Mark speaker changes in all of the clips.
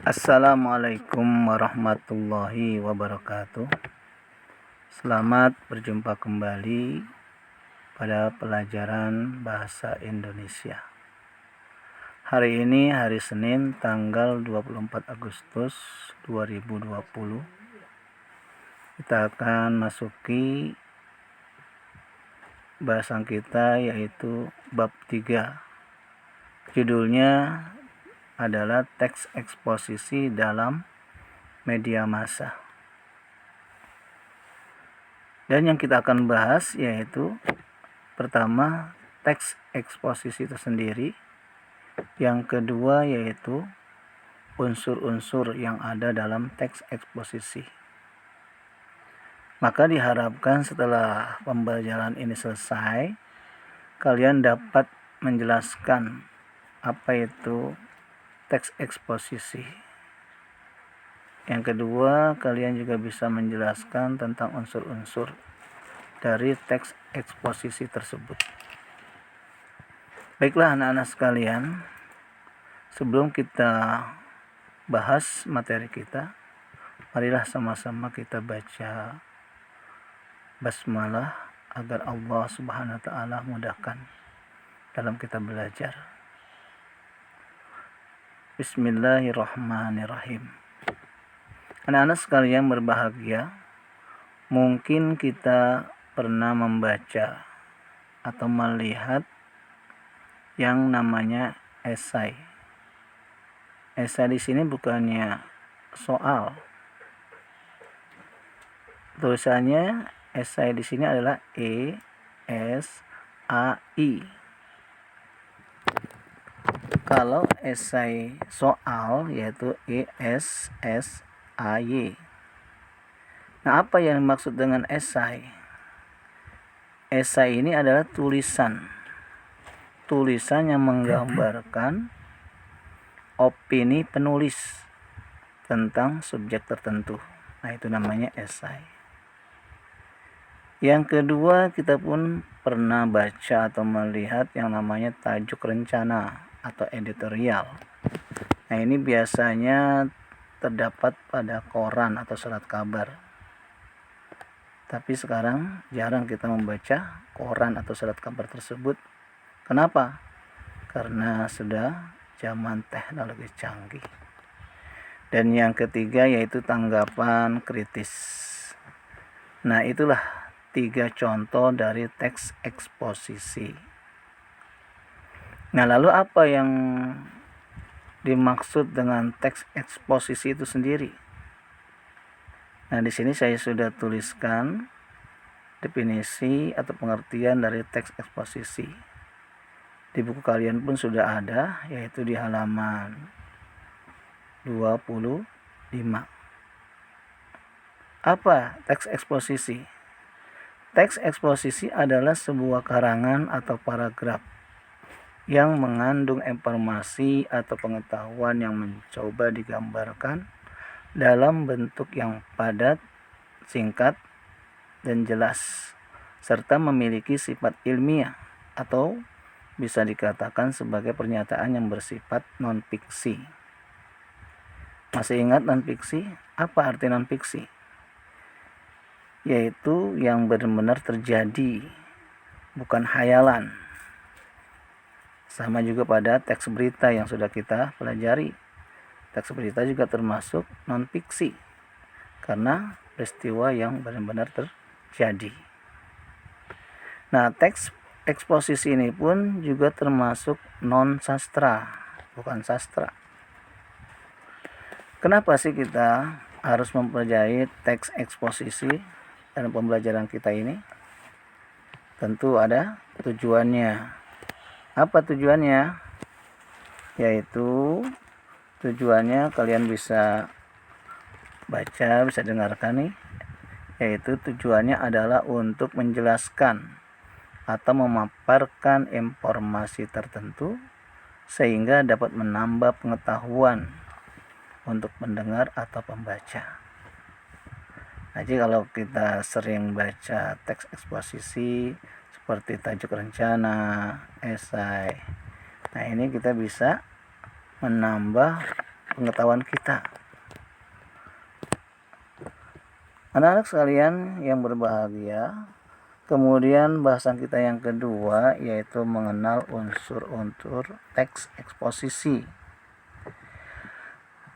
Speaker 1: Assalamualaikum warahmatullahi wabarakatuh. Selamat berjumpa kembali pada pelajaran Bahasa Indonesia. Hari ini hari Senin tanggal 24 Agustus 2020. Kita akan masuki bahasan kita yaitu bab 3. Judulnya adalah teks eksposisi dalam media massa. Dan yang kita akan bahas yaitu pertama teks eksposisi itu sendiri, yang kedua yaitu unsur-unsur yang ada dalam teks eksposisi. Maka diharapkan setelah pembelajaran ini selesai, kalian dapat menjelaskan apa itu teks eksposisi. Yang kedua, kalian juga bisa menjelaskan tentang unsur-unsur dari teks eksposisi tersebut. Baiklah anak-anak sekalian, sebelum kita bahas materi kita, marilah sama-sama kita baca basmalah agar Allah Subhanahu wa taala mudahkan dalam kita belajar. Bismillahirrahmanirrahim. Anak-anak sekalian berbahagia, mungkin kita pernah membaca atau melihat yang namanya esai. Esai di sini bukannya soal. Tulisannya esai di sini adalah E-S-A-I. Kalau esai soal yaitu E-S-S-A-Y. Nah, apa yang dimaksud dengan esai? Esai ini adalah tulisan yang menggambarkan opini penulis tentang subjek tertentu. Nah, itu namanya esai. Yang kedua, kita pun pernah baca atau melihat yang namanya tajuk rencana atau editorial. Nah, ini biasanya terdapat pada koran atau surat kabar. Tapi sekarang jarang kita membaca koran atau surat kabar tersebut. Kenapa? Karena sudah zaman teknologi canggih. Dan yang ketiga yaitu tanggapan kritis. Nah, itulah 3 contoh dari teks eksposisi. Nah, lalu apa yang dimaksud dengan teks eksposisi itu sendiri? Nah, di sini saya sudah tuliskan definisi atau pengertian dari teks eksposisi. Di buku kalian pun sudah ada, yaitu di halaman 25. Apa teks eksposisi? Teks eksposisi adalah sebuah karangan atau paragraf yang mengandung informasi atau pengetahuan yang mencoba digambarkan dalam bentuk yang padat, singkat, dan jelas, serta memiliki sifat ilmiah atau bisa dikatakan sebagai pernyataan yang bersifat non-fiksi. Masih ingat non-fiksi? Apa arti non-fiksi? Yaitu yang benar-benar terjadi, bukan hayalan. Sama juga pada teks berita yang sudah kita pelajari. Teks berita juga termasuk non-fiksi karena peristiwa yang benar-benar terjadi. Nah, teks eksposisi ini pun juga termasuk non-sastra, bukan sastra. Kenapa sih kita harus mempelajari teks eksposisi dalam pembelajaran kita ini? Tentu ada tujuannya. Apa tujuannya? Yaitu tujuannya kalian bisa baca, bisa dengarkan nih. Yaitu tujuannya adalah untuk menjelaskan atau memaparkan informasi tertentu sehingga dapat menambah pengetahuan untuk pendengar atau pembaca. Jadi kalau kita sering baca teks eksposisi seperti tajuk rencana, esai, nah ini kita bisa menambah pengetahuan kita. Anak-anak sekalian yang berbahagia, kemudian bahasan kita yang kedua yaitu mengenal unsur-unsur teks eksposisi.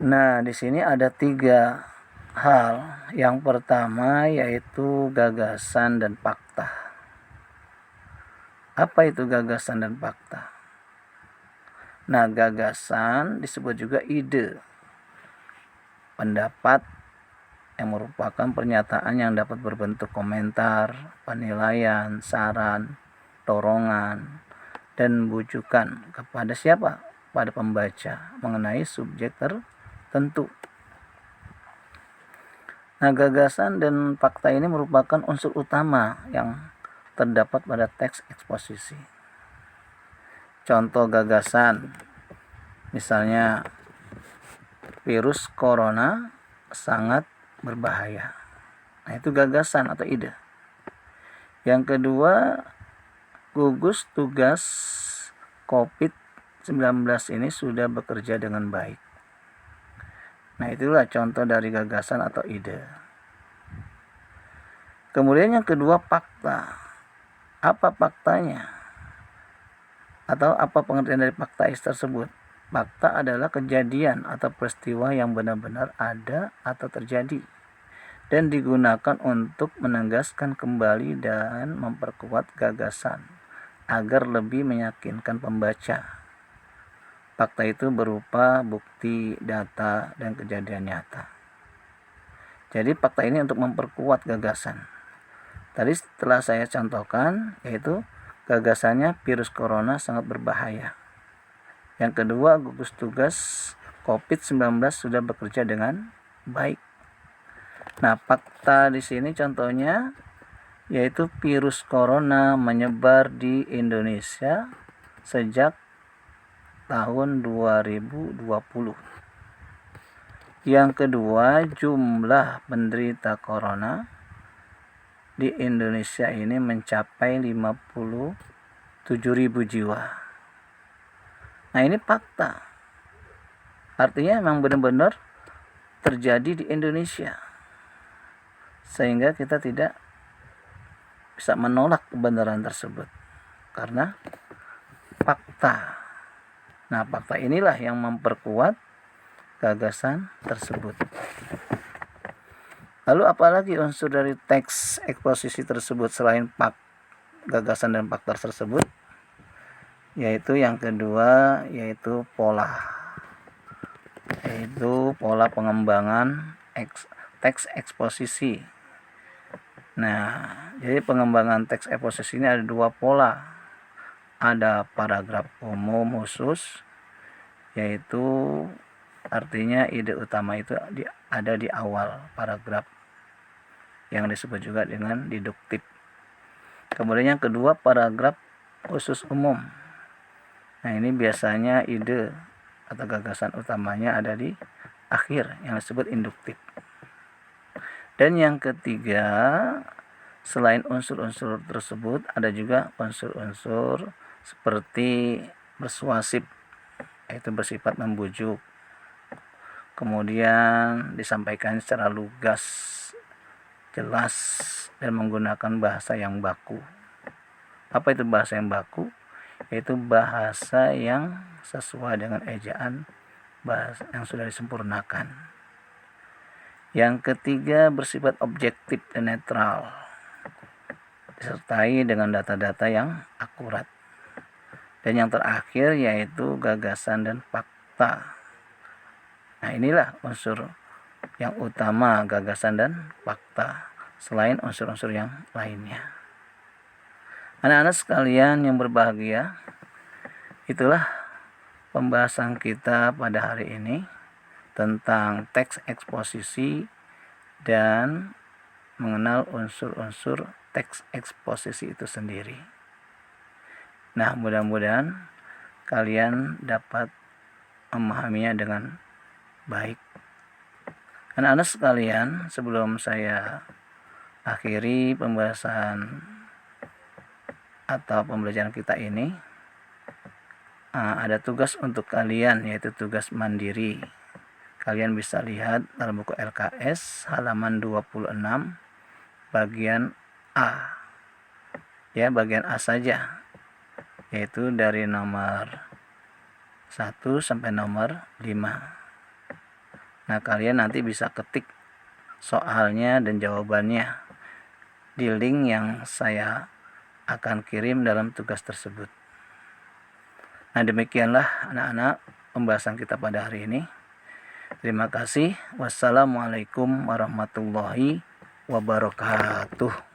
Speaker 1: Nah, di sini ada 3 hal. Yang pertama yaitu gagasan dan fakta. Apa itu gagasan dan fakta? Nah, gagasan disebut juga ide, pendapat yang merupakan pernyataan yang dapat berbentuk komentar, penilaian, saran, dorongan, dan bujukan kepada siapa? Pada pembaca mengenai subjek tertentu. Nah, gagasan dan fakta ini merupakan unsur utama yang terdapat pada teks eksposisi. Contoh gagasan, misalnya virus corona sangat berbahaya. Nah, itu gagasan atau ide. Yang kedua, gugus tugas COVID-19 ini sudah bekerja dengan baik. Nah, itulah contoh dari gagasan atau ide. Kemudian yang kedua, fakta. Apa faktanya? Atau apa pengertian dari fakta tersebut? Fakta adalah kejadian atau peristiwa yang benar-benar ada atau terjadi dan digunakan untuk menegaskan kembali dan memperkuat gagasan agar lebih meyakinkan pembaca. Fakta itu berupa bukti, data, dan kejadian nyata. Jadi fakta ini untuk memperkuat gagasan. Tadi setelah saya contohkan, yaitu gagasannya virus corona sangat berbahaya. Yang kedua, gugus tugas COVID-19 sudah bekerja dengan baik. Nah, fakta di sini contohnya yaitu virus corona menyebar di Indonesia sejak tahun 2020. Yang kedua, jumlah penderita corona di Indonesia ini mencapai 57.000 jiwa. Nah, ini fakta. Artinya memang benar-benar terjadi di Indonesia. Sehingga kita tidak bisa menolak kebenaran tersebut karena fakta. Nah, fakta inilah yang memperkuat gagasan tersebut. Lalu apalagi unsur dari teks eksposisi tersebut selain gagasan dan fakta tersebut? Yaitu yang kedua yaitu pola. Yaitu pola pengembangan teks eksposisi. Nah, jadi pengembangan teks eksposisi ini ada 2 pola. Ada paragraf umum khusus, yaitu artinya ide utama itu ada di awal paragraf yang disebut juga dengan deduktif. Kemudian yang kedua, paragraf khusus umum. Nah, ini biasanya ide atau gagasan utamanya ada di akhir yang disebut induktif. Dan yang ketiga, selain unsur-unsur tersebut ada juga unsur-unsur seperti persuasif, yaitu bersifat membujuk. Kemudian disampaikan secara lugas, jelas, dan menggunakan bahasa yang baku. Apa itu bahasa yang baku? Yaitu bahasa yang sesuai dengan ejaan bahasa yang sudah disempurnakan. Yang ketiga, bersifat objektif dan netral, disertai dengan data-data yang akurat. Dan yang terakhir yaitu gagasan dan fakta. Nah, inilah unsur yang utama gagasan dan fakta selain unsur-unsur yang lainnya. Anak-anak sekalian yang berbahagia, itulah pembahasan kita pada hari ini tentang teks eksposisi dan mengenal unsur-unsur teks eksposisi itu sendiri. Nah, mudah-mudahan kalian dapat memahaminya dengan baik. Anak-anak sekalian, sebelum saya akhiri pembahasan atau pembelajaran kita ini, ada tugas untuk kalian, yaitu tugas mandiri. Kalian bisa lihat dalam buku LKS halaman 26 bagian A. Ya, bagian A saja, yaitu dari nomor 1 sampai nomor 5. Nah, kalian nanti bisa ketik soalnya dan jawabannya di link yang saya akan kirim dalam tugas tersebut. Nah, demikianlah anak-anak pembahasan kita pada hari ini. Terima kasih. Wassalamualaikum warahmatullahi wabarakatuh.